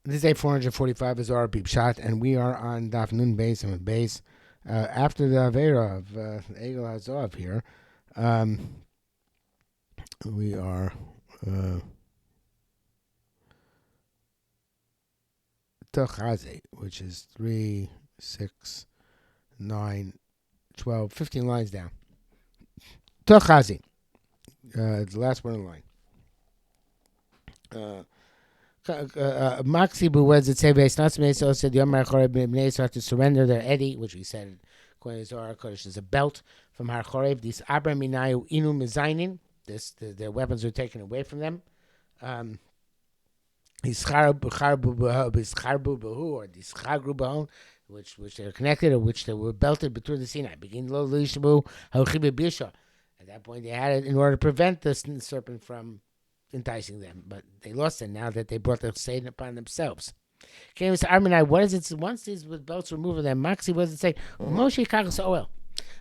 This is a 445 is our Pshat, and we are on Daf Nun Beis and Beis. After the Avera of Egel Zohar here, we are Tachaze, which is 3, 6, 9, 12, 15 lines down. Tachaze, the last one in the line. Maxi Buwez it say based not so said Yom Harchoreb Bnei Yisrael to surrender their eddy, which we said according to Zohar Kodesh is a belt from Harchoreb. These Abra Minayu Inu Mizainin. Their weapons were taken away from them. These Charbu Bahu or these Chagru Bahon, which they are connected or which they were belted between the Sinai. Begin Lo Lishabu Hauchibe Bisha. At that point, they had it in order to prevent the serpent from enticing them, but they lost it now that they brought the Satan upon themselves. Okay, Mr. Arminai, what is it? Once these belts were removed, then Maxi, what does it say? Moshe Kachas Ohel.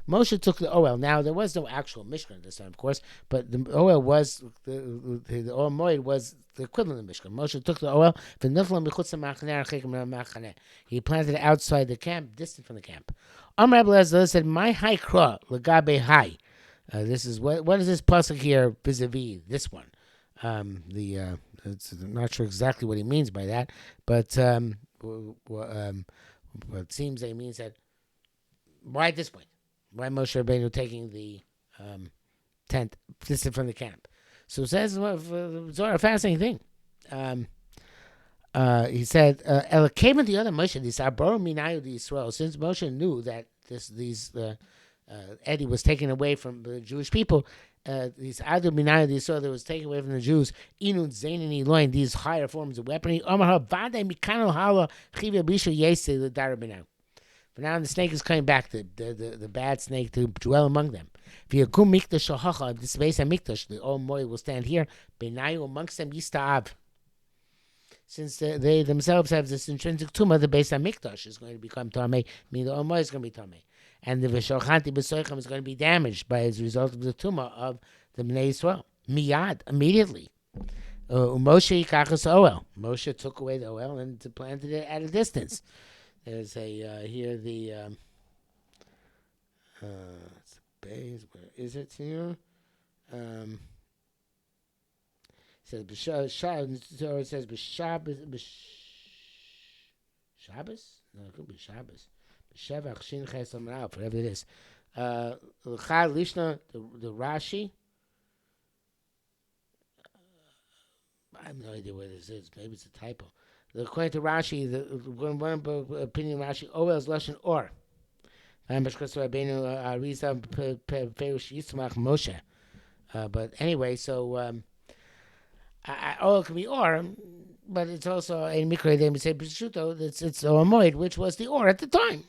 Moshe took the Ohel. Now, there was no actual Mishkan at this time, of course, but the Ohel was, the Ohel Moed was the equivalent of Mishkan. Moshe took the Ohel, he planted it outside the camp, distant from the camp. Amr Abelazar said, my high kra, lagabe high. This is, what is this pasuk here vis-a-vis this one? It's not sure exactly what he means by that, but it seems that he means that why at this point? Why Moshe Rabbeinu taking the tent distant from the camp? So it says Zohar, a fascinating thing. He said, came in the other Moshe, this Abor Minayu the Israel, since Moshe knew that these Eddie was taken away from the Jewish people. These Adu Minaya, the Israel that was taken away from the Jews, Inun Zainin Eloin, these higher forms of weaponry. But now the snake is coming back, the bad snake, to dwell among them. This base Mikdash, the Ohel Moed will stand here. Benayu amongst them Yista'av. Since they themselves have this intrinsic tumah, the base Mikdash is going to become Tameh, meaning the Ohel Moed is going to be Tameh. And the Veshochanti B'Soichem is going to be damaged as a result of the tumah of the Bnei Yisrael. Miyad, immediately. Moshe Yikachas Ohel. Moshe took away the Ohel and planted it at a distance. There's a, here the, it's a base, where is it here? It says, it says, Shabbos? No, it could be Shabbos. Shevach Shin Ches Amrav, whatever it is. L'chad Lishna, the Rashi. I have no idea what this is. Maybe it's a typo. According to Rashi, one opinion of Rashi, Ohel's Lashon Or. But anyway, so Ohel can be Or, but it's also a Mikra. They say B'shuto. It's Ohel Moed, which was the Or at the time.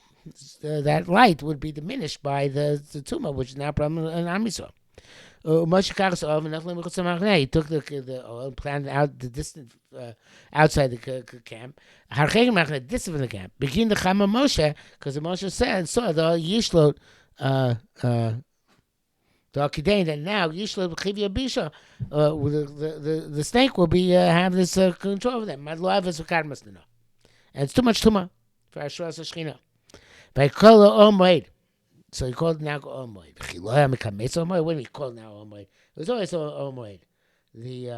That light would be diminished by the tumah, which is now problem in Am Yisrael. He took the oil, planted out the distant outside the camp. Distant from the camp. Begin the Chama Moshe, because the Moshe saw the Yishlot the Akidain, that now Yishlot Chivya Bisha, the snake will be have this control over them. And it's too much tumah for Ashras Shechina. By call it Ohel Moed. So he called it now Ohel Moed. What do we call it now Ohel Moed? It was always Ohel Moed. The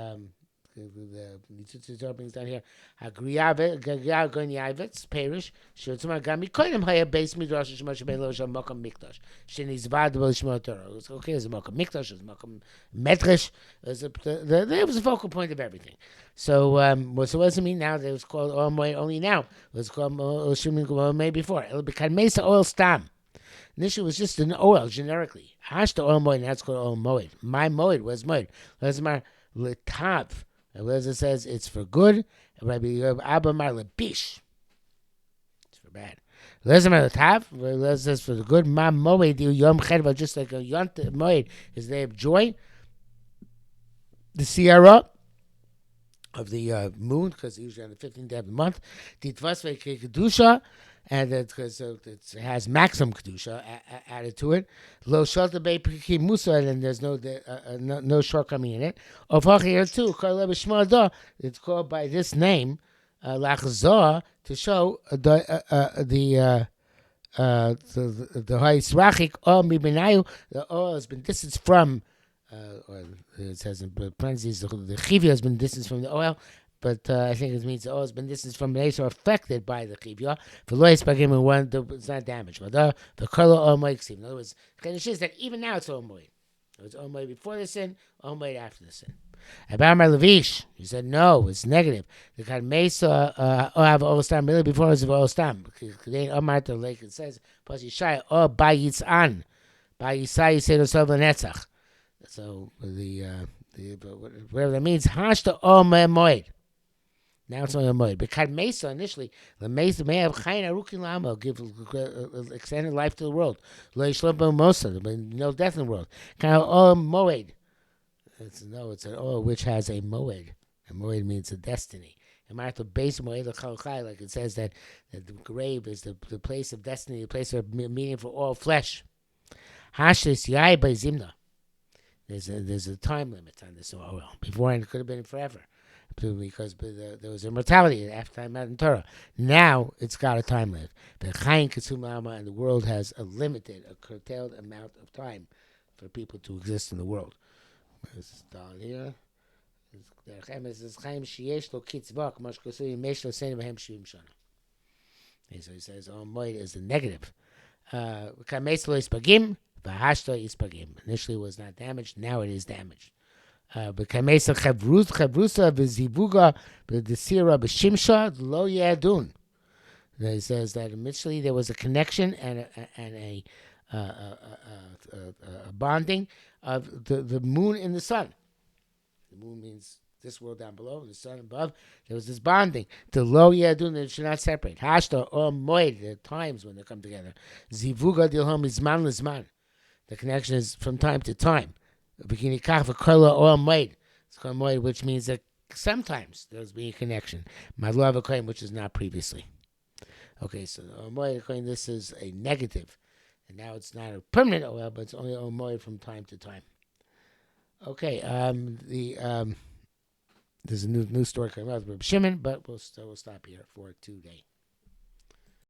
Zohar brings down here. Hagriyavetz Perish. Shotzuma Gami Koyim Haya Beis Midrash Shemoshe Ben Lo Sham Makam Mikdash. Shenizvad B'Lo Shmo Torah. Okay, there's a Makam Mikdash, there's a Makam Medrash. There was a focal point of everything. So what does it mean now that it was called Ohel Moed only now? It was called Ohel Moed before. It'll become Mesa Ohel Stam. Initially, it was just an Ohel generically. Hashta Ohel Moed, now it's called Ohel Moed. My Moed was Moed. Lazmar Letav. Eliezer says it's for good. Rabbi Abba Mar Lebish. It's for bad. Eliezer Mar Letav. Eliezer says for the good. Ma Moed Yom Chedva, just like a Yom Moed is the day of joy. The Sierra of the moon, because usually on the 15th day of the month. Titvasve Kedusha. And because it has maximum kedusha added to it, lo shalta bei prikim musa, and there's no shortcoming in it. Of here too, it's called by this name, lachzor to show the high srachik or mibenayu. The oil has been distanced from, or it says in parentheses, the chivya has been distanced from the oil. But I think it means the oil has been distanced from the so affected by the chivya. For lois bagim and one, it's not damaged. But the color oil moed. In other words, Chiddush is that even now it's oil moed. It's oil moed before the sin, oil moed after the sin. About my Levish, he said no, it's negative. The kind mesa have all stam really before it's all stam. They Omar to like it says, plus Yishai or by Yitzan, by Yisai you say to Sov Netzach. So whatever that means, hashta or moed. Now it's only a moed. But mesa initially, the mesa may have chayin arukin lama, give extended life to the world. Lo yishlom mosa, no death in the world. Kind of moed. It's an oil which has a moed. A moed means a destiny. And the base moed, like it says that the grave is the place of destiny, the place of meaning for all flesh. Hashis yai by zimna. There's a time limit on this oil. Before it could have been forever, because there was immortality after time out in Torah. Now it's got a time limit. The chayin kasum and the world has a limited, a curtailed amount of time for people to exist in the world. It's down here. So he says, moed is a negative. Initially it was not damaged, now it is damaged. He says that initially there was a connection and a bonding of the moon and the sun. The moon means this world down below, the sun above. There was this bonding. The lo yadun, they should not separate. Hashta or moed, there are times when they come together. Zivuga dilhom is man lizman. The connection is from time to time. Bikini kach v'kola or moed. It's called moed, which means that sometimes there's being a connection. Madlo avakoyim, which is not previously. Okay, so moed, this is a negative. And now it's not a permanent oil, but it's only moed from time to time. Okay, there's a new story coming out with Shimon, but we'll stop here for today.